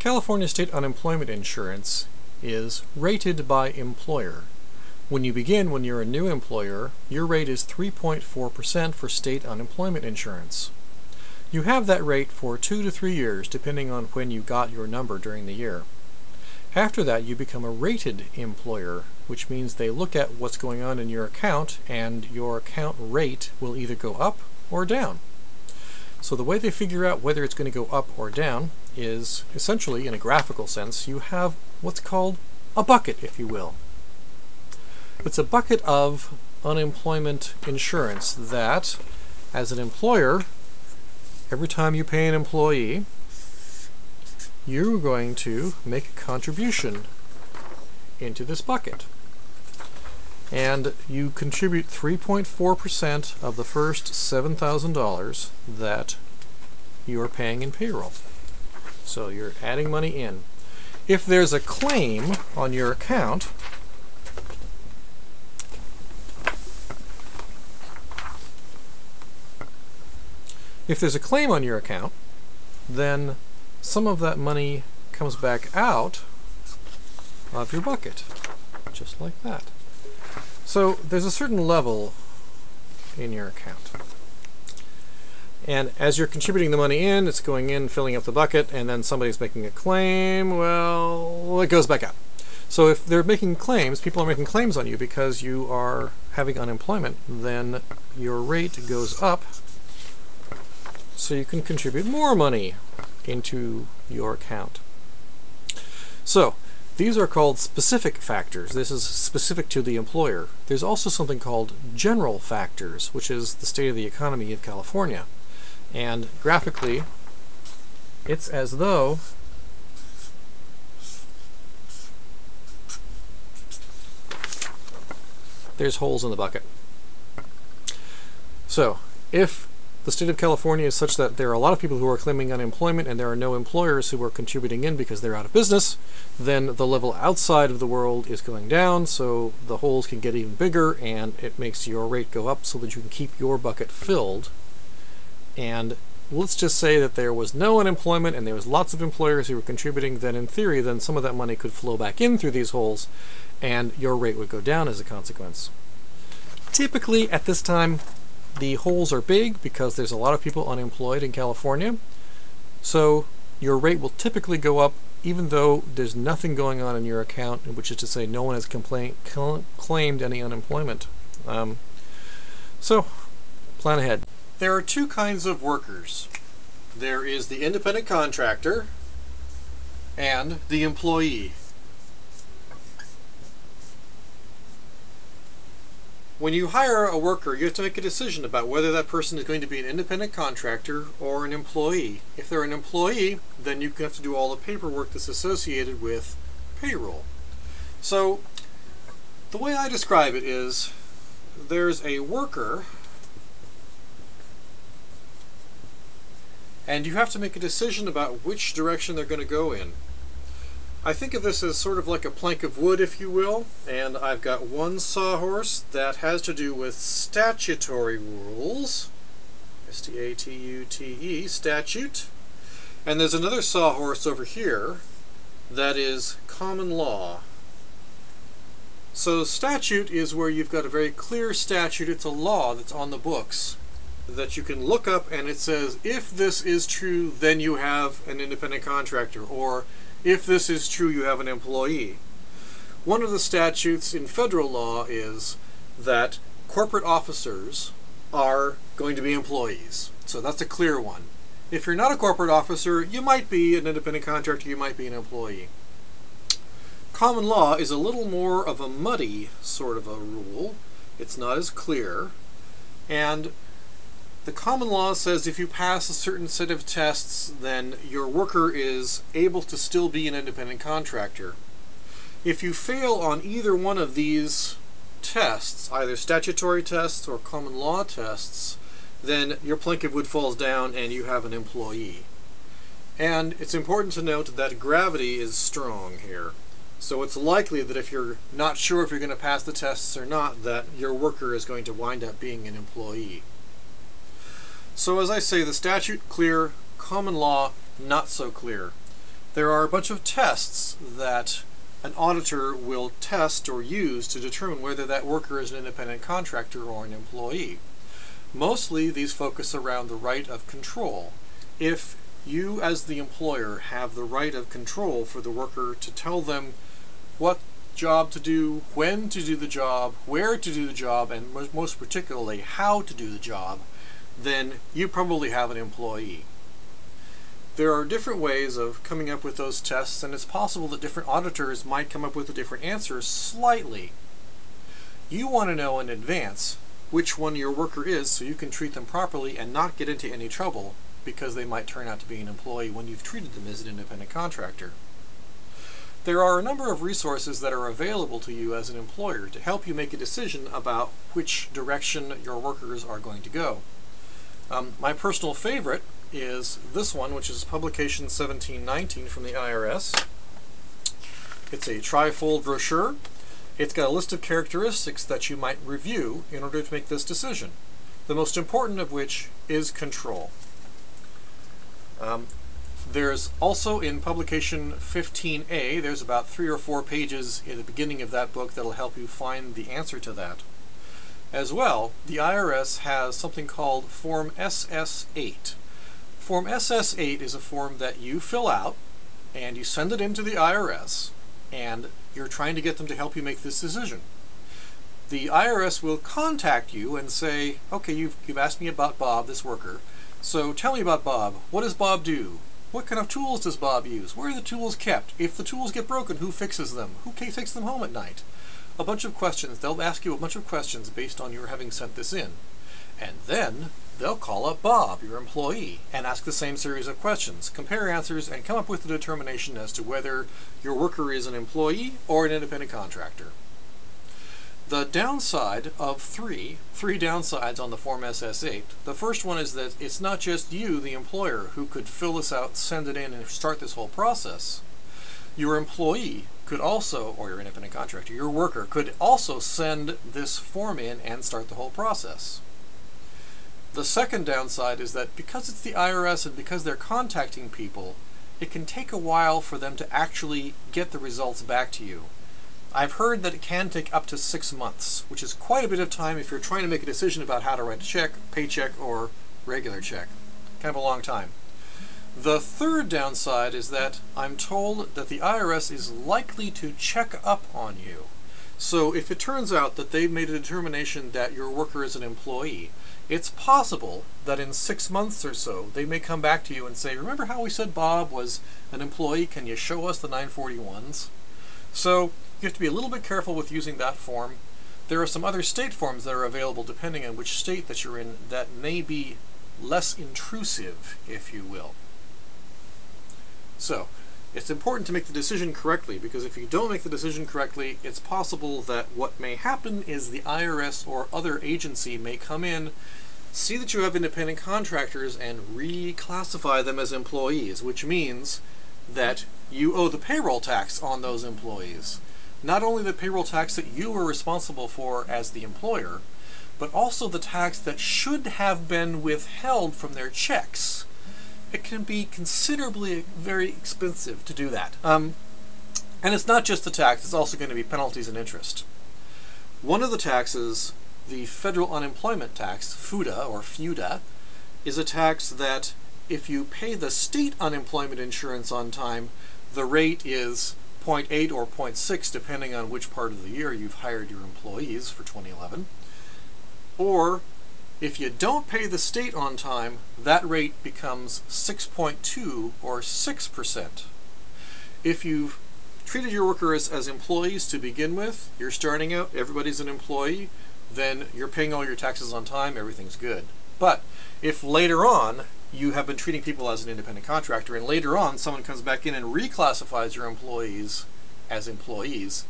California State Unemployment Insurance is rated by employer. When you begin, when you're a new employer, your rate is 3.4% for state unemployment insurance. You have that rate for 2 to 3 years, depending on when you got your number during the year. After that, you become a rated employer, which means they look at what's going on in your account, and your account rate will either go up or down. So the way they figure out whether it's going to go up or down is essentially, in a graphical sense, you have what's called a bucket, if you will. It's a bucket of unemployment insurance that, as an employer, every time you pay an employee, you're going to make a contribution into this bucket. And you contribute 3.4% of the first $7,000 that you are paying in payroll. So you're adding money in. If there's a claim on your account, then some of that money comes back out of your bucket, just like that. So there's a certain level in your account. And as you're contributing the money in, it's going in, filling up the bucket, and then somebody's making a claim, well, it goes back out. So if they're making claims, people are making claims on you because you are having unemployment, then your rate goes up so you can contribute more money into your account. So these are called specific factors. This is specific to the employer. There's also something called general factors, which is the state of the economy of California. And graphically, it's as though there's holes in the bucket. So if the state of California is such that there are a lot of people who are claiming unemployment and there are no employers who are contributing in because they're out of business, then the level outside of the world is going down, so the holes can get even bigger, and it makes your rate go up so that you can keep your bucket filled. And let's just say that there was no unemployment and there was lots of employers who were contributing, then in theory, then some of that money could flow back in through these holes and your rate would go down as a consequence. Typically at this time, the holes are big because there's a lot of people unemployed in California, so your rate will typically go up even though there's nothing going on in your account, which is to say no one has claimed any unemployment. So plan ahead. There are two kinds of workers. There is the independent contractor and the employee. When you hire a worker, you have to make a decision about whether that person is going to be an independent contractor or an employee. If they're an employee, then you have to do all the paperwork that's associated with payroll. So the way I describe it is there's a worker, and you have to make a decision about which direction they're going to go in. I think of this as sort of like a plank of wood, if you will, and I've got one sawhorse that has to do with statutory rules, S-T-A-T-U-T-E, statute, and there's another sawhorse over here that is common law. So statute is where you've got a very clear statute, it's a law that's on the books that you can look up, and it says if this is true, then you have an independent contractor, or if this is true, you have an employee. One of the statutes in federal law is that corporate officers are going to be employees. So that's a clear one. If you're not a corporate officer, you might be an independent contractor, you might be an employee. Common law is a little more of a muddy sort of a rule. It's not as clear. And the common law says if you pass a certain set of tests, then your worker is able to still be an independent contractor. If you fail on either one of these tests, either statutory tests or common law tests, then your plank of wood falls down and you have an employee. And it's important to note that gravity is strong here. So it's likely that if you're not sure if you're going to pass the tests or not, that your worker is going to wind up being an employee. So as I say, the statute clear, common law not so clear. There are a bunch of tests that an auditor will test or use to determine whether that worker is an independent contractor or an employee. Mostly these focus around the right of control. If you as the employer have the right of control for the worker to tell them what job to do, when to do the job, where to do the job, and most particularly how to do the job, then you probably have an employee. There are different ways of coming up with those tests, and it's possible that different auditors might come up with a different answer slightly. You want to know in advance which one your worker is so you can treat them properly and not get into any trouble because they might turn out to be an employee when you've treated them as an independent contractor. There are a number of resources that are available to you as an employer to help you make a decision about which direction your workers are going to go. My personal favorite is this one, which is Publication 1719 from the IRS. It's a trifold brochure. It's got a list of characteristics that you might review in order to make this decision, the most important of which is control. There's also in Publication 15A, there's about 3 or 4 pages in the beginning of that book that'll help you find the answer to that. As well, the IRS has something called Form SS8. Form SS8 is a form that you fill out and you send it into the IRS, and you're trying to get them to help you make this decision. The IRS will contact you and say, okay, you've asked me about Bob, this worker, so tell me about Bob. What does Bob do? What kind of tools does Bob use? Where are the tools kept? If the tools get broken, who fixes them? Who takes them home at night? A bunch of questions. They'll ask you a bunch of questions based on your having sent this in. And then they'll call up Bob, your employee, and ask the same series of questions, compare answers, and come up with a determination as to whether your worker is an employee or an independent contractor. The downside of three downsides on the Form SS8. The first one is that it's not just you, the employer, who could fill this out, send it in, and start this whole process. Your employee could also, or your independent contractor, your worker, could also send this form in and start the whole process. The second downside is that because it's the IRS and because they're contacting people, it can take a while for them to actually get the results back to you. I've heard that it can take up to 6 months, which is quite a bit of time if you're trying to make a decision about how to write a check, paycheck, or regular check. Kind of a long time. The third downside is that I'm told that the IRS is likely to check up on you. So if it turns out that they've made a determination that your worker is an employee, it's possible that in 6 months or so they may come back to you and say, remember how we said Bob was an employee? Can you show us the 941s? So you have to be a little bit careful with using that form. There are some other state forms that are available depending on which state that you're in that may be less intrusive, if you will. So it's important to make the decision correctly, because if you don't make the decision correctly, it's possible that what may happen is the IRS or other agency may come in, see that you have independent contractors, and reclassify them as employees, which means that you owe the payroll tax on those employees. Not only the payroll tax that you were responsible for as the employer, but also the tax that should have been withheld from their checks. It can be considerably very expensive to do that. And it's not just the tax, it's also going to be penalties and interest. One of the taxes, the federal unemployment tax, FUTA or FUTA, is a tax that if you pay the state unemployment insurance on time, the rate is 0.8 or 0.6 depending on which part of the year you've hired your employees for 2011. Or if you don't pay the state on time, that rate becomes 6.2 or 6%. If you've treated your workers as employees to begin with, you're starting out, everybody's an employee, then you're paying all your taxes on time, everything's good. But if later on you have been treating people as an independent contractor, and later on someone comes back in and reclassifies your employees as employees,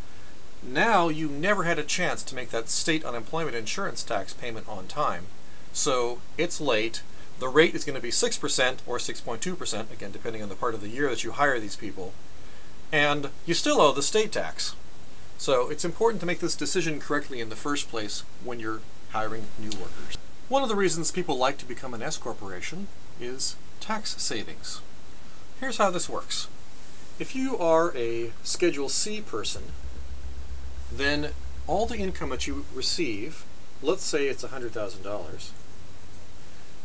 now you never had a chance to make that state unemployment insurance tax payment on time. So it's late. The rate is going to be 6% or 6.2%, again depending on the part of the year that you hire these people, and you still owe the state tax. So it's important to make this decision correctly in the first place when you're hiring new workers. One of the reasons people like to become an S corporation is tax savings. Here's how this works. If you are a Schedule C person, then all the income that you receive, let's say it's $100,000,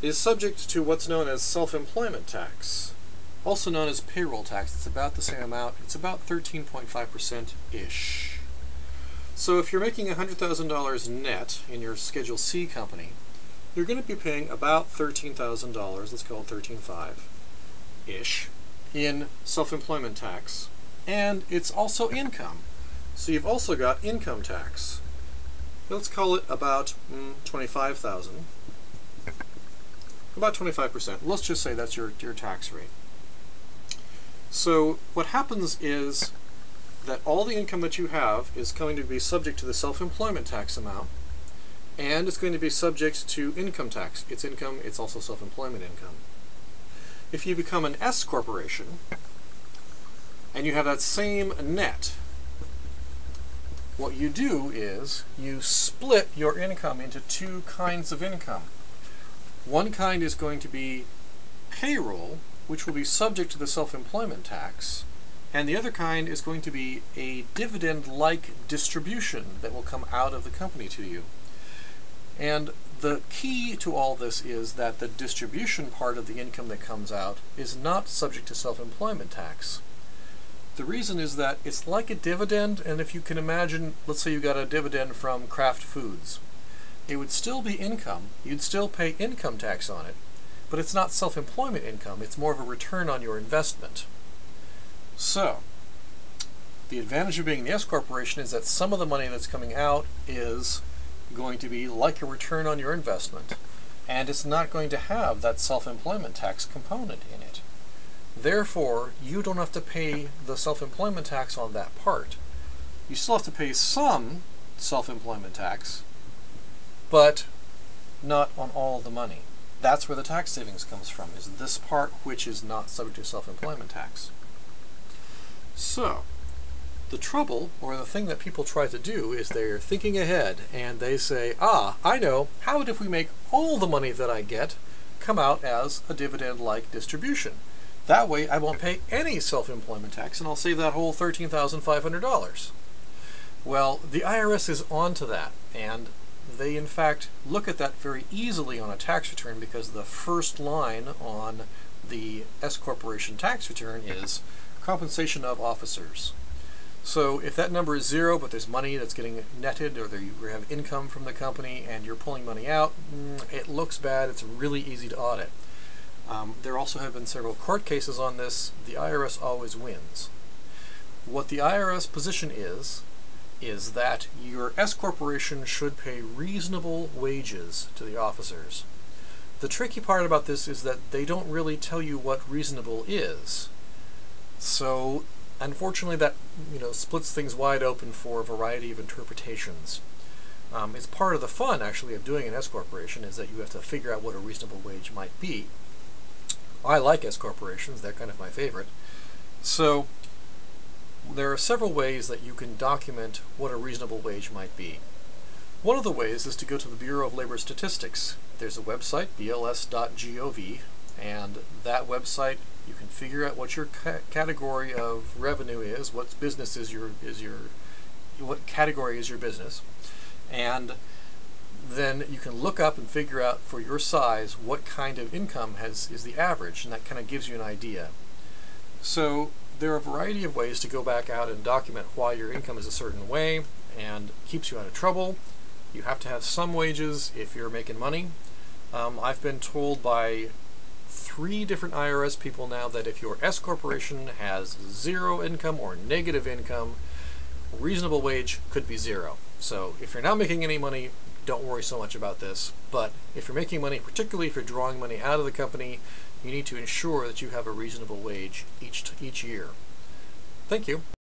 is subject to what's known as self-employment tax, also known as payroll tax. It's about the same amount. It's about 13.5%-ish. So if you're making $100,000 net in your Schedule C company, you're going to be paying about $13,000, let's call it 13.5-ish, in self-employment tax, and it's also income. So you've also got income tax. Let's call it about $25,000. About 25%. Let's just say that's your tax rate. So what happens is that all the income that you have is going to be subject to the self-employment tax amount, and it's going to be subject to income tax. It's income, it's also self-employment income. If you become an S corporation, and you have that same net, what you do is you split your income into two kinds of income. One kind is going to be payroll, which will be subject to the self-employment tax, and the other kind is going to be a dividend-like distribution that will come out of the company to you. And the key to all this is that the distribution part of the income that comes out is not subject to self-employment tax. The reason is that it's like a dividend, and if you can imagine, let's say you got a dividend from Kraft Foods. It would still be income, you'd still pay income tax on it, but it's not self-employment income, it's more of a return on your investment. So, the advantage of being an S corporation is that some of the money that's coming out is going to be like a return on your investment, and it's not going to have that self-employment tax component in it. Therefore, you don't have to pay the self-employment tax on that part. You still have to pay some self-employment tax, but not on all the money. That's where the tax savings comes from, is this part which is not subject to self-employment tax. So, the trouble, or the thing that people try to do, is they're thinking ahead, and they say, I know, how would if we make all the money that I get come out as a dividend-like distribution? That way I won't pay any self-employment tax, and I'll save that whole $13,500. Well, the IRS is onto that, and they in fact look at that very easily on a tax return, because the first line on the S corporation tax return is compensation of officers. So if that number is 0, but there's money that's getting netted, or you have income from the company and you're pulling money out, it looks bad. It's really easy to audit. There also have been several court cases on this. The IRS always wins. What the IRS position is that your S corporation should pay reasonable wages to the officers. The tricky part about this is that they don't really tell you what reasonable is. So unfortunately that splits things wide open for a variety of interpretations. It's part of the fun actually of doing an S corporation, is that you have to figure out what a reasonable wage might be. I like S corporations, they're kind of my favorite. So there are several ways that you can document what a reasonable wage might be. One of the ways is to go to the Bureau of Labor Statistics. There's a website, bls.gov, and that website you can figure out what your category of revenue is, what business what category is your business, and then you can look up and figure out for your size what kind of income is the average, and that kind of gives you an idea. So there are a variety of ways to go back out and document why your income is a certain way and keeps you out of trouble. You have to have some wages if you're making money. I've been told by 3 different IRS people now that if your S corporation has 0 income or negative income, reasonable wage could be 0. So if you're not making any money, don't worry so much about this. But if you're making money, particularly if you're drawing money out of the company, you need to ensure that you have a reasonable wage each year. Thank you.